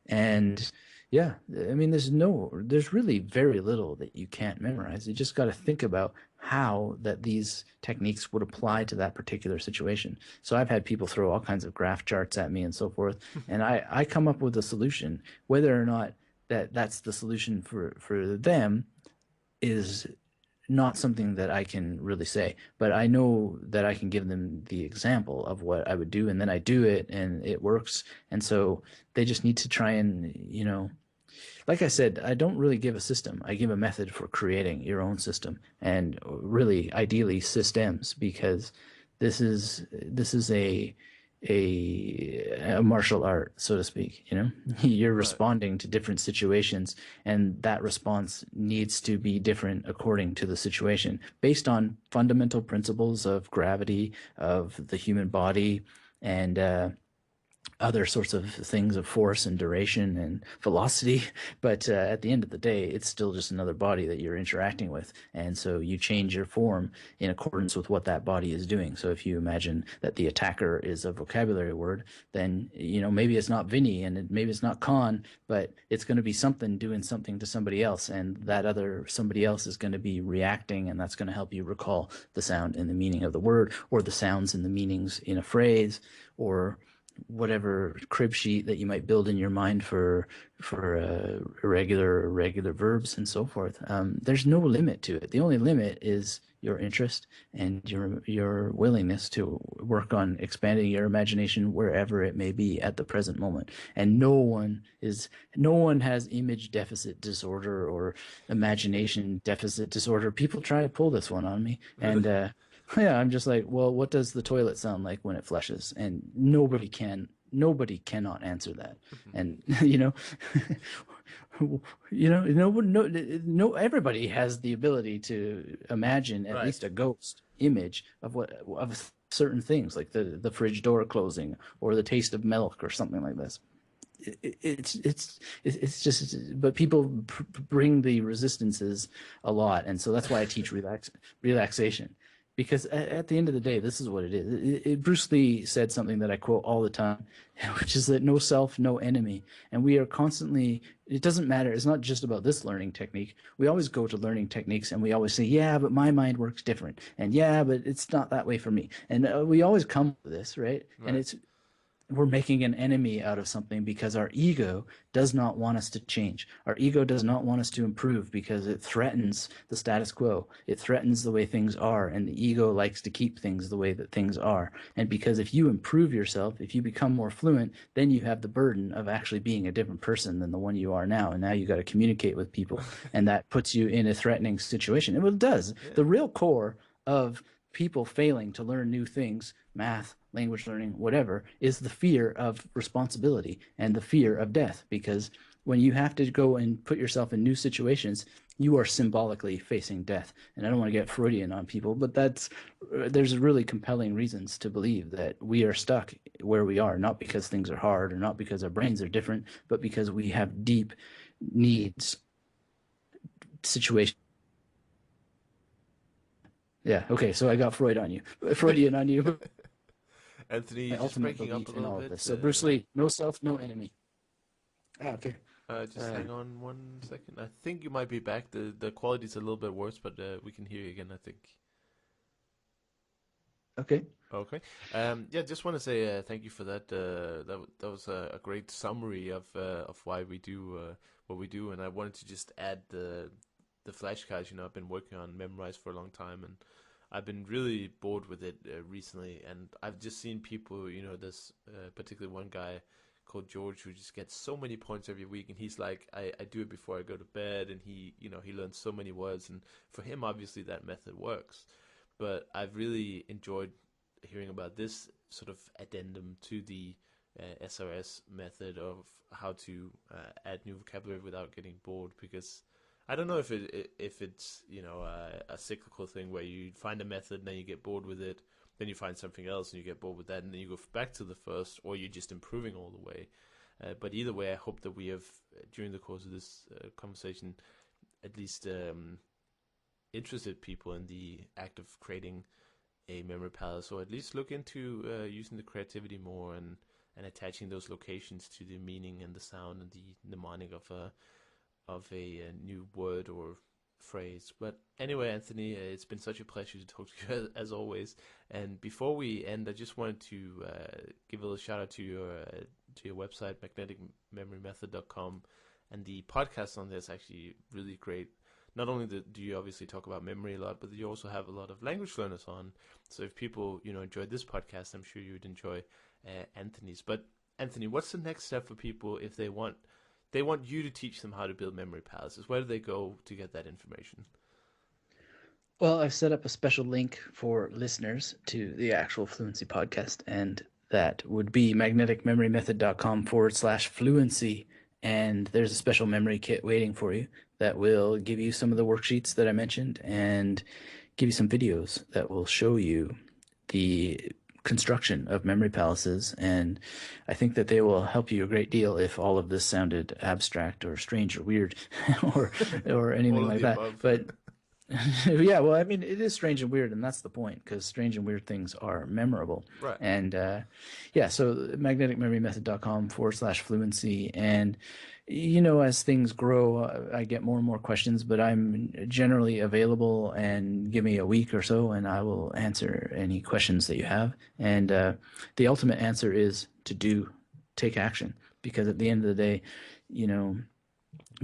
And yeah, I mean, there's really very little that you can't memorize. You just got to think about how that these techniques would apply to that particular situation. So I've had people throw all kinds of graph charts at me and so forth, and I come up with a solution. Whether or not that's the solution for them is not something that I can really say, but I know that I can give them the example of what I would do, and then I do it and it works. And so they just need to try and, like I said, I don't really give a system. I give a method for creating your own system, and really ideally systems, because this is a martial art, so to speak. You're Right. responding to different situations, and that response needs to be different according to the situation, based on fundamental principles of gravity, of the human body, and other sorts of things of force and duration and velocity. But at the end of the day, it's still just another body that you're interacting with. And so you change your form in accordance with what that body is doing. So if you imagine that the attacker is a vocabulary word, then, maybe it's not Vinny and maybe it's not Khan, but it's going to be something doing something to somebody else. And that other somebody else is going to be reacting. And that's going to help you recall the sound and the meaning of the word, or the sounds and the meanings in a phrase, or whatever crib sheet that you might build in your mind for irregular verbs and so forth. There's no limit to it. The only limit is your interest and your willingness to work on expanding your imagination wherever it may be at the present moment. And no one has image deficit disorder or imagination deficit disorder. People try to pull this one on me, and Really? yeah, I'm just like, well, what does the toilet sound like when it flushes? And nobody cannot answer that. Mhm. And no, everybody has the ability to imagine at Right. least a ghost image of certain things, like the fridge door closing or the taste of milk or something like this. It's just, but people bring the resistances a lot, and so that's why I teach relaxation, because at the end of the day, this is what it is. Bruce Lee said something that I quote all the time, which is that no self, no enemy, and we are constantly. It doesn't matter. It's not just about this learning technique. We always go to learning techniques, and we always say, "Yeah, but my mind works different," and "Yeah, but it's not that way for me," and we always come to this, right? And Right. it's we're making an enemy out of something because our ego does not want us to change. Our ego does not want us to improve because it threatens the status quo. It threatens the way things are, and the ego likes to keep things the way that things are. And because if you improve yourself, if you become more fluent, then you have the burden of actually being a different person than the one you are now. And now you got to communicate with people, and that puts you in a threatening situation. And it does. Yeah. The real core of people failing to learn new things, math, language learning, whatever, is the fear of responsibility and the fear of death. Because when you have to go and put yourself in new situations, you are symbolically facing death. And I don't want to get Freudian on people, but there's really compelling reasons to believe that we are stuck where we are, not because things are hard or not because our brains are different, but because we have deep needs, situations. Yeah, okay, so I got Freudian on you. Anthony, My you're just ultimate breaking up a belief in little all of this. bit. So Bruce Lee, no self, no enemy. Ah, okay. Just Uh, hang on 1 second. I think you might be back. The quality's a little bit worse, but we can hear you again, I think. okay. Okay. Yeah, just want to say thank you for that. That was a great summary of why we do what we do, and I wanted to just add the flashcards. I've been working on Memrise for a long time, and I've been really bored with it recently. And I've just seen people. This particularly one guy called George who just gets so many points every week, and he's like, I do it before I go to bed, and he learns so many words, and for him, obviously, that method works. But I've really enjoyed hearing about this sort of addendum to the SRS method of how to add new vocabulary without getting bored, because I don't know if it's a cyclical thing where you find a method and then you get bored with it, then you find something else and you get bored with that, and then you go back to the first, or you're just improving all the way. But either way, I hope that we have, during the course of this conversation, at least interested people in the act of creating a memory palace, or at least look into using the creativity more, and attaching those locations to the meaning and the sound and the mnemonic of a new word or phrase. But anyway, Anthony, it's been such a pleasure to talk to you as always. And before we end, I just wanted to give a little shout out to your website, magneticmemorymethod.com, and the podcast on there is actually really great. Not only do you obviously talk about memory a lot, but you also have a lot of language learners on. So if people enjoyed this podcast, I'm sure you would enjoy Anthony's. But Anthony, what's the next step for people if they want you to teach them how to build memory palaces? Where do they go to get that information? Well, I've set up a special link for listeners to the actual Fluency podcast, and that would be magneticmemorymethod.com/fluency. And there's a special memory kit waiting for you that will give you some of the worksheets that I mentioned and give you some videos that will show you the construction of memory palaces. And I think that they will help you a great deal if all of this sounded abstract or strange or weird or anything like that. Above. But yeah, well, I mean, it is strange and weird, and that's the point, because strange and weird things are memorable. Right. And yeah, so magneticmemorymethod.com/fluency. And, as things grow, I get more and more questions, but I'm generally available, and give me a week or so, and I will answer any questions that you have. And the ultimate answer is to take action, because at the end of the day,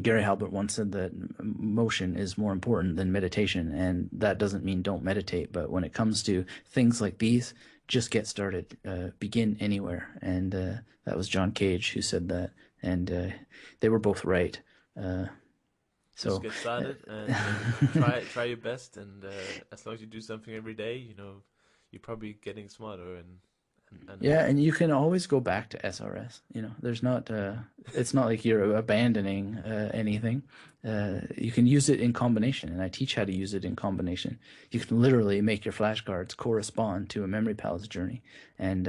Gary Halbert once said that motion is more important than meditation, and that doesn't mean don't meditate. But when it comes to things like these, just get started. Begin anywhere. And that was John Cage who said that, and they were both right. So just get started and try your best, and as long as you do something every day, you're probably getting smarter and yeah, and you can always go back to SRS. There's not it's not like you're abandoning anything. You can use it in combination, and I teach how to use it in combination. You can literally make your flashcards correspond to a memory palace journey, and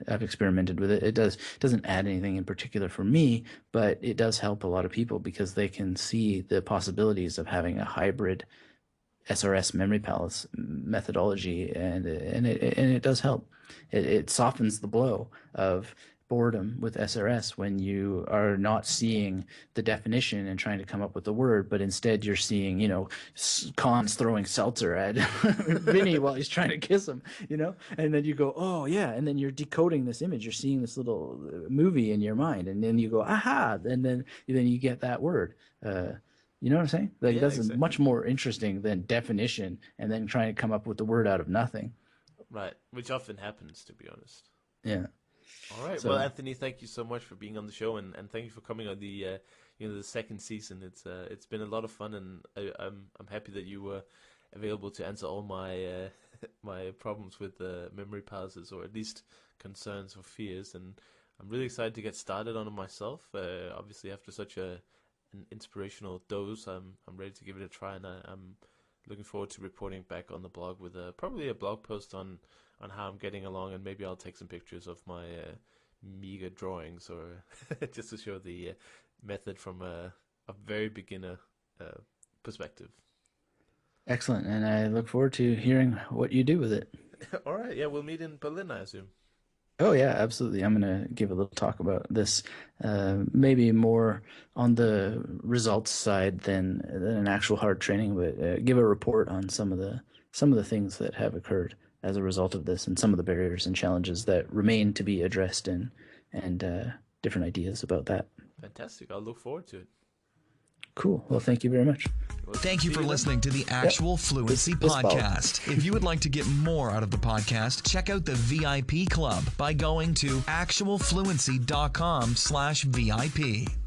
I've experimented with it. It doesn't add anything in particular for me, but it does help a lot of people because they can see the possibilities of having a hybrid SRS memory palace methodology, and it does help. It softens the blow of boredom with SRS when you are not seeing the definition and trying to come up with the word, but instead you're seeing, Khan's throwing seltzer at Vinny while he's trying to kiss him, and then you go, oh yeah, and then you're decoding this image. You're seeing this little movie in your mind, and then you go, aha, and then you get that word. You know what I'm saying? Like, yeah, that's exactly. much more interesting than definition and then trying to come up with the word out of nothing. Right, which often happens, to be honest. Yeah. All right. Well, Anthony, thank you so much for being on the show, and thank you for coming on the the second season. It's been a lot of fun, and I'm happy that you were available to answer all my my problems with memory palaces, or at least concerns or fears. And I'm really excited to get started on it myself. Obviously, after such an inspirational dose, I'm ready to give it a try, and I'm looking forward to reporting back on the blog with probably a blog post on how I'm getting along, and maybe I'll take some pictures of my meager drawings, or just to show the method from a very beginner perspective. Excellent, and I look forward to hearing what you do with it. All right, yeah, we'll meet in Berlin, I assume. Oh yeah, absolutely. I'm going to give a little talk about this, maybe more on the results side than an actual hard training, but give a report on some of the things that have occurred as a result of this, and some of the barriers and challenges that remain to be addressed, and different ideas about that. Fantastic. I'll look forward to it. Cool. Well, thank you very much. Thank you for listening to the Actual Fluency Podcast. If you would like to get more out of the podcast, check out the VIP Club by going to actualfluency.com/VIP.